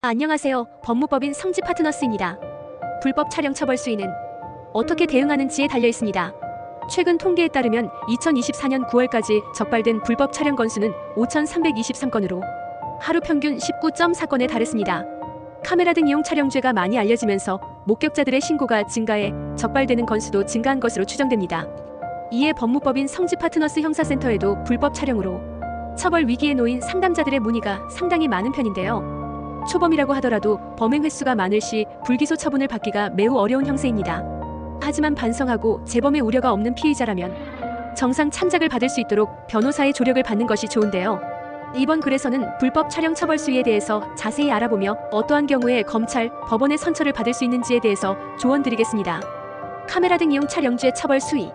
안녕하세요. 법무법인 성지 파트너스입니다. 불법 촬영 처벌 수위는 어떻게 대응하는지에 달려 있습니다. 최근 통계에 따르면 2024년 9월까지 적발된 불법 촬영 건수는 5,323건으로 하루 평균 19.4건에 달했습니다. 카메라 등 이용 촬영죄가 많이 알려지면서 목격자들의 신고가 증가해 적발되는 건수도 증가한 것으로 추정됩니다. 이에 법무법인 성지 파트너스 형사센터에도 불법 촬영으로 처벌 위기에 놓인 상담자들의 문의가 상당히 많은 편인데요. 초범이라고 하더라도 범행 횟수가 많을 시 불기소 처분을 받기가 매우 어려운 형세입니다. 하지만 반성하고 재범의 우려가 없는 피의자라면 정상 참작을 받을 수 있도록 변호사의 조력을 받는 것이 좋은데요. 이번 글에서는 불법 촬영 처벌 수위에 대해서 자세히 알아보며 어떠한 경우에 검찰, 법원의 선처를 받을 수 있는지에 대해서 조언 드리겠습니다. 카메라 등 이용 촬영죄 처벌 수위.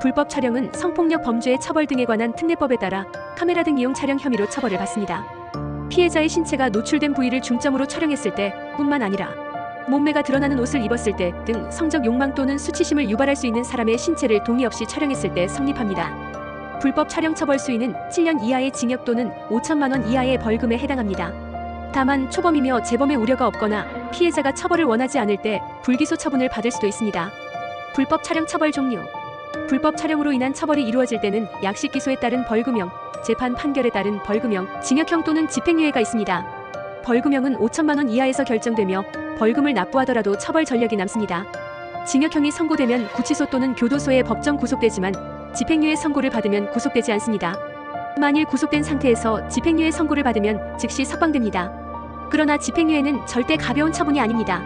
불법 촬영은 성폭력 범죄의 처벌 등에 관한 특례법에 따라 카메라 등 이용 촬영 혐의로 처벌을 받습니다. 피해자의 신체가 노출된 부위를 중점으로 촬영했을 때 뿐만 아니라 몸매가 드러나는 옷을 입었을 때 등 성적 욕망 또는 수치심을 유발할 수 있는 사람의 신체를 동의 없이 촬영했을 때 성립합니다. 불법 촬영 처벌 수위는 7년 이하의 징역 또는 5천만 원 이하의 벌금에 해당합니다. 다만 초범이며 재범의 우려가 없거나 피해자가 처벌을 원하지 않을 때 불기소 처분을 받을 수도 있습니다. 불법 촬영 처벌 종류. 불법 촬영으로 인한 처벌이 이루어질 때는 약식 기소에 따른 벌금형, 재판 판결에 따른 벌금형, 징역형 또는 집행유예가 있습니다. 벌금형은 5천만 원 이하에서 결정되며 벌금을 납부하더라도 처벌 전력이 남습니다. 징역형이 선고되면 구치소 또는 교도소에 법정 구속되지만 집행유예 선고를 받으면 구속되지 않습니다. 만일 구속된 상태에서 집행유예 선고를 받으면 즉시 석방됩니다. 그러나 집행유예는 절대 가벼운 처분이 아닙니다.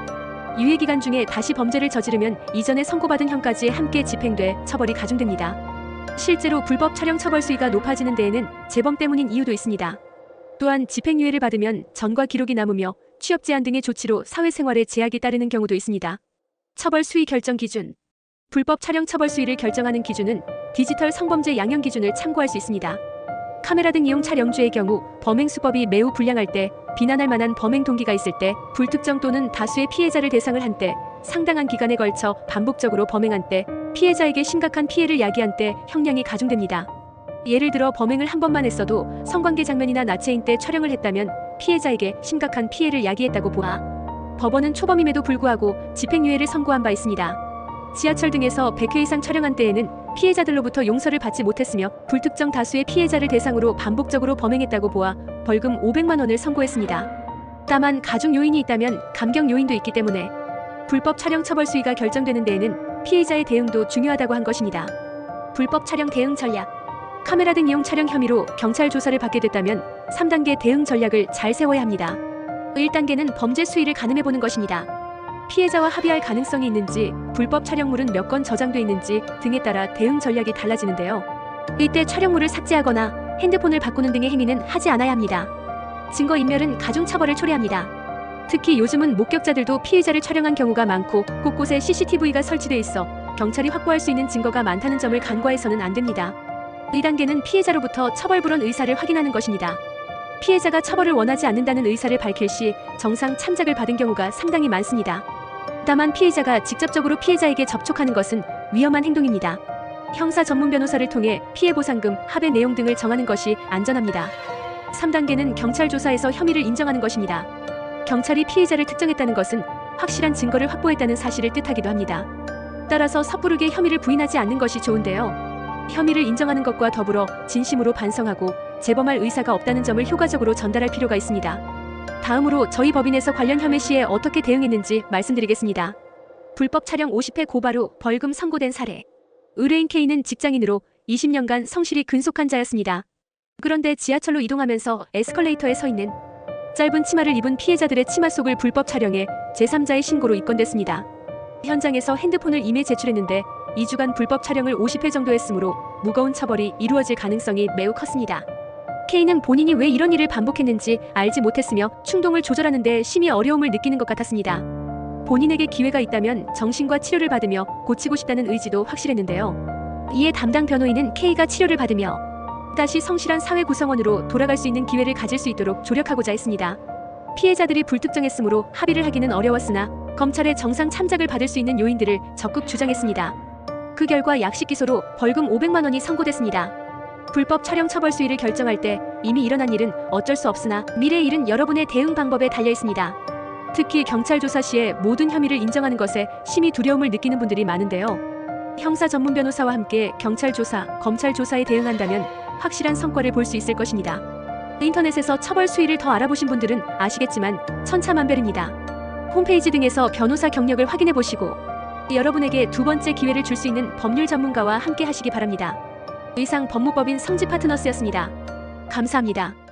유예기간 중에 다시 범죄를 저지르면 이전에 선고받은 형까지 함께 집행돼 처벌이 가중됩니다. 실제로 불법 촬영 처벌 수위가 높아지는 데에는 재범 때문인 이유도 있습니다. 또한 집행유예를 받으면 전과 기록이 남으며 취업 제한 등의 조치로 사회생활에 제약이 따르는 경우도 있습니다. 처벌 수위 결정 기준. 불법 촬영 처벌 수위를 결정하는 기준은 디지털 성범죄 양형 기준을 참고할 수 있습니다. 카메라 등 이용 촬영죄의 경우 범행 수법이 매우 불량할 때, 비난할 만한 범행 동기가 있을 때, 불특정 또는 다수의 피해자를 대상을 한 때, 상당한 기간에 걸쳐 반복적으로 범행한 때, 피해자에게 심각한 피해를 야기한 때 형량이 가중됩니다. 예를 들어 범행을 한 번만 했어도 성관계 장면이나 나체인 때 촬영을 했다면 피해자에게 심각한 피해를 야기했다고 보아 법원은 초범임에도 불구하고 집행유예를 선고한 바 있습니다. 지하철 등에서 100회 이상 촬영한 때에는 피해자들로부터 용서를 받지 못했으며 불특정 다수의 피해자를 대상으로 반복적으로 범행했다고 보아 벌금 500만 원을 선고했습니다. 다만 가중 요인이 있다면 감경 요인도 있기 때문에 불법 촬영 처벌 수위가 결정되는 데에는 피해자의 대응도 중요하다고 한 것입니다. 불법 촬영 대응 전략. 카메라 등 이용 촬영 혐의로 경찰 조사를 받게 됐다면 3단계 대응 전략을 잘 세워야 합니다. 1단계는 범죄 수위를 가늠해보는 것입니다. 피해자와 합의할 가능성이 있는지, 불법 촬영물은 몇 건 저장돼 있는지 등에 따라 대응 전략이 달라지는데요. 이때 촬영물을 삭제하거나 핸드폰을 바꾸는 등의 행위는 하지 않아야 합니다. 증거인멸은 가중처벌을 초래합니다. 특히 요즘은 목격자들도 피해자를 촬영한 경우가 많고 곳곳에 CCTV가 설치돼 있어 경찰이 확보할 수 있는 증거가 많다는 점을 간과해서는 안 됩니다. 2단계는 피해자로부터 처벌불원 의사를 확인하는 것입니다. 피해자가 처벌을 원하지 않는다는 의사를 밝힐 시 정상 참작을 받은 경우가 상당히 많습니다. 다만 피해자가 직접적으로 피해자에게 접촉하는 것은 위험한 행동입니다. 형사 전문 변호사를 통해 피해 보상금, 합의 내용 등을 정하는 것이 안전합니다. 3단계는 경찰 조사에서 혐의를 인정하는 것입니다. 경찰이 피해자를 특정했다는 것은 확실한 증거를 확보했다는 사실을 뜻하기도 합니다. 따라서 섣부르게 혐의를 부인하지 않는 것이 좋은데요. 혐의를 인정하는 것과 더불어 진심으로 반성하고 재범할 의사가 없다는 점을 효과적으로 전달할 필요가 있습니다. 다음으로 저희 법인에서 관련 혐의 시에 어떻게 대응했는지 말씀드리겠습니다. 불법 촬영 50회 고발 후 벌금 선고된 사례. 의뢰인 K는 직장인으로 20년간 성실히 근속한 자였습니다. 그런데 지하철로 이동하면서 에스컬레이터에 서 있는 짧은 치마를 입은 피해자들의 치마 속을 불법 촬영해 제3자의 신고로 입건됐습니다. 현장에서 핸드폰을 이메 제출했는데 2주간 불법 촬영을 50회 정도 했으므로 무거운 처벌이 이루어질 가능성이 매우 컸습니다. K는 본인이 왜 이런 일을 반복했는지 알지 못했으며 충동을 조절하는 데 심히 어려움을 느끼는 것 같았습니다. 본인에게 기회가 있다면 정신과 치료를 받으며 고치고 싶다는 의지도 확실했는데요. 이에 담당 변호인은 K가 치료를 받으며 다시 성실한 사회 구성원으로 돌아갈 수 있는 기회를 가질 수 있도록 조력하고자 했습니다. 피해자들이 불특정했으므로 합의를 하기는 어려웠으나 검찰의 정상 참작을 받을 수 있는 요인들을 적극 주장했습니다. 그 결과 약식 기소로 벌금 500만 원이 선고됐습니다. 불법 촬영 처벌 수위를 결정할 때 이미 일어난 일은 어쩔 수 없으나 미래의 일은 여러분의 대응 방법에 달려 있습니다. 특히 경찰 조사 시에 모든 혐의를 인정하는 것에 심히 두려움을 느끼는 분들이 많은데요. 형사 전문 변호사와 함께 경찰 조사, 검찰 조사에 대응한다면 확실한 성과를 볼 수 있을 것입니다. 인터넷에서 처벌 수위를 더 알아보신 분들은 아시겠지만 천차만별입니다. 홈페이지 등에서 변호사 경력을 확인해 보시고 여러분에게 두 번째 기회를 줄 수 있는 법률 전문가와 함께 하시기 바랍니다. 이상 법무법인 성지 파트너스였습니다. 감사합니다.